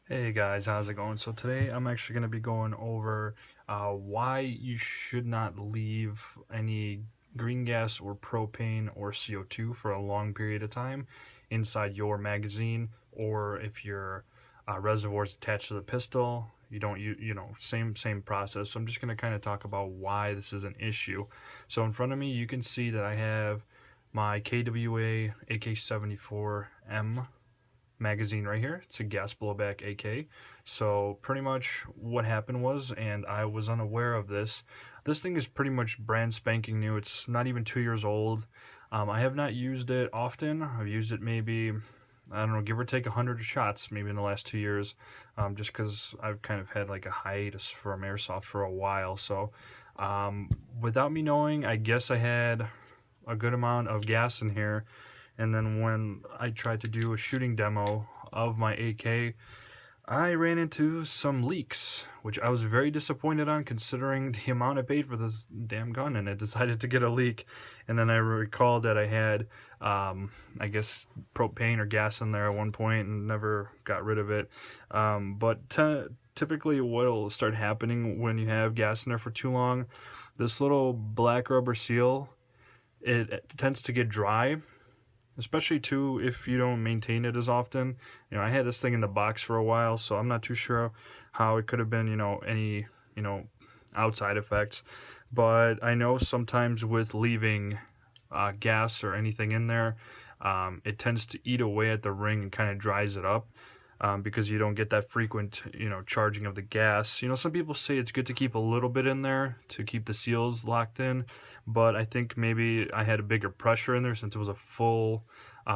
Hey guys, how's it going? So today I'm actually going to be going over why you should not leave any green gas or propane or CO2 for a long period of time inside your magazine, or if your reservoir is attached to the pistol, you don't same process. So I'm just going to kind of talk about why this is an issue. So in front of me you can see that I have my KWA AK-74M magazine right here. It's a gas blowback AK. So pretty much what happened was, and I was unaware of this thing is pretty much brand spanking new. It's not even 2 years old. I have not used it often. I've used it maybe, I don't know, give or take 100 shots maybe in the last 2 years, just because I've kind of had like a hiatus from airsoft for a while. So without me knowing, I guess I had a good amount of gas in here, and then when I tried to do a shooting demo of my AK, I ran into some leaks, which I was very disappointed on considering the amount I paid for this damn gun, and it decided to get a leak. And then I recalled that I had, I guess, propane or gas in there at one point and never got rid of it. Typically what will start happening when you have gas in there for too long, this little black rubber seal, it tends to get dry, especially too if you don't maintain it as often. I had this thing in the box for a while, so I'm not too sure how it could have been, any, outside effects. But I know sometimes with leaving gas or anything in there, it tends to eat away at the ring and kind of dries it up. Because you don't get that frequent, charging of the gas. Some people say it's good to keep a little bit in there to keep the seals locked in, but I think maybe I had a bigger pressure in there since it was a full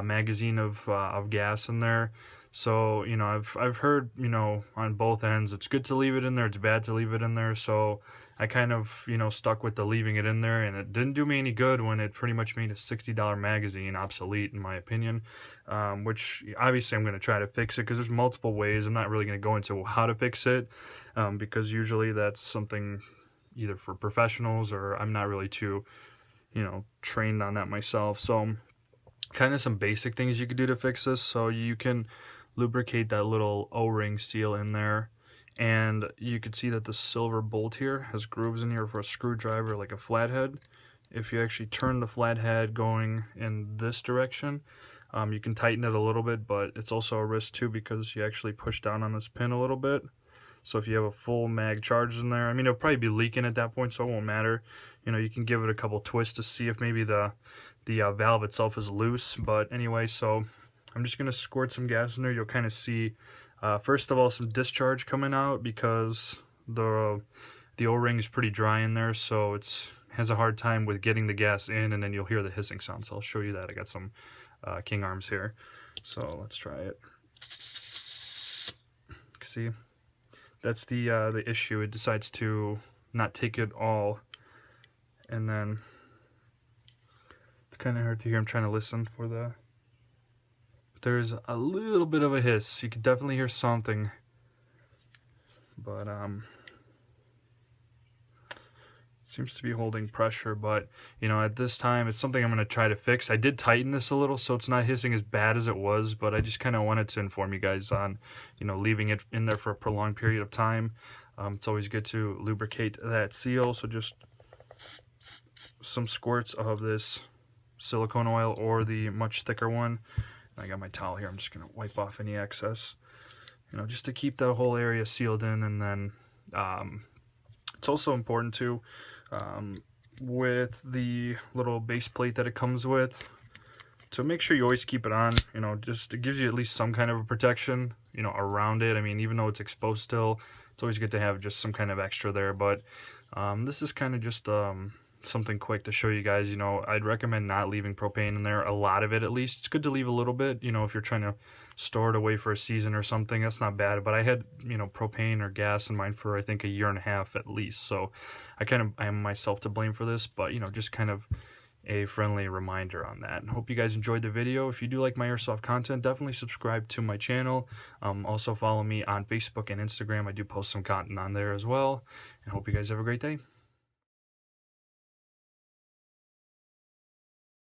magazine of gas in there. So I've heard on both ends it's good to leave it in there, it's bad to leave it in there. So I kind of stuck with the leaving it in there, and it didn't do me any good when it pretty much made a $60 magazine obsolete in my opinion. Which obviously I'm going to try to fix it because there's multiple ways. I'm not really going to go into how to fix it, because usually that's something either for professionals, or I'm not really too trained on that myself. So kind of some basic things you could do to fix this. So you can lubricate that little O-ring seal in there, and you can see that the silver bolt here has grooves in here for a screwdriver, like a flathead. If you actually turn the flathead going in this direction, you can tighten it a little bit, but it's also a risk too because you actually push down on this pin a little bit. So if you have a full mag charge in there, I mean, it'll probably be leaking at that point, so it won't matter. You can give it a couple twists to see if maybe the valve itself is loose. But anyway, so I'm just gonna squirt some gas in there. You'll kind of see, first of all, some discharge coming out because the O-ring is pretty dry in there, so it's has a hard time with getting the gas in, and then you'll hear the hissing sound. So I'll show you that. I got some King Arms here, so let's try it. See, that's the issue. It decides to not take it all, and then it's kind of hard to hear. I'm trying to listen for the. There's a little bit of a hiss. You can definitely hear something, but seems to be holding pressure. But at this time it's something I'm going to try to fix. I did tighten this a little so it's not hissing as bad as it was, but I just kind of wanted to inform you guys on leaving it in there for a prolonged period of time. It's always good to lubricate that seal, so just some squirts of this silicone oil or the much thicker one. I got my towel here. I'm just going to wipe off any excess, just to keep the whole area sealed in. And then it's also important to, with the little base plate that it comes with, to make sure you always keep it on. Just it gives you at least some kind of a protection, around it. I mean, even though it's exposed still, it's always good to have just some kind of extra there. But this is kind of just something quick to show you guys. I'd recommend not leaving propane in there, a lot of it at least. It's good to leave a little bit, if you're trying to store it away for a season or something, that's not bad. But I had propane or gas in mine for I think a year and a half at least, so I am myself to blame for this. But just kind of a friendly reminder on that. And hope you guys enjoyed the video. If you do like my airsoft content, definitely subscribe to my channel. Also follow me on Facebook and Instagram. I do post some content on there as well, and hope you guys have a great day.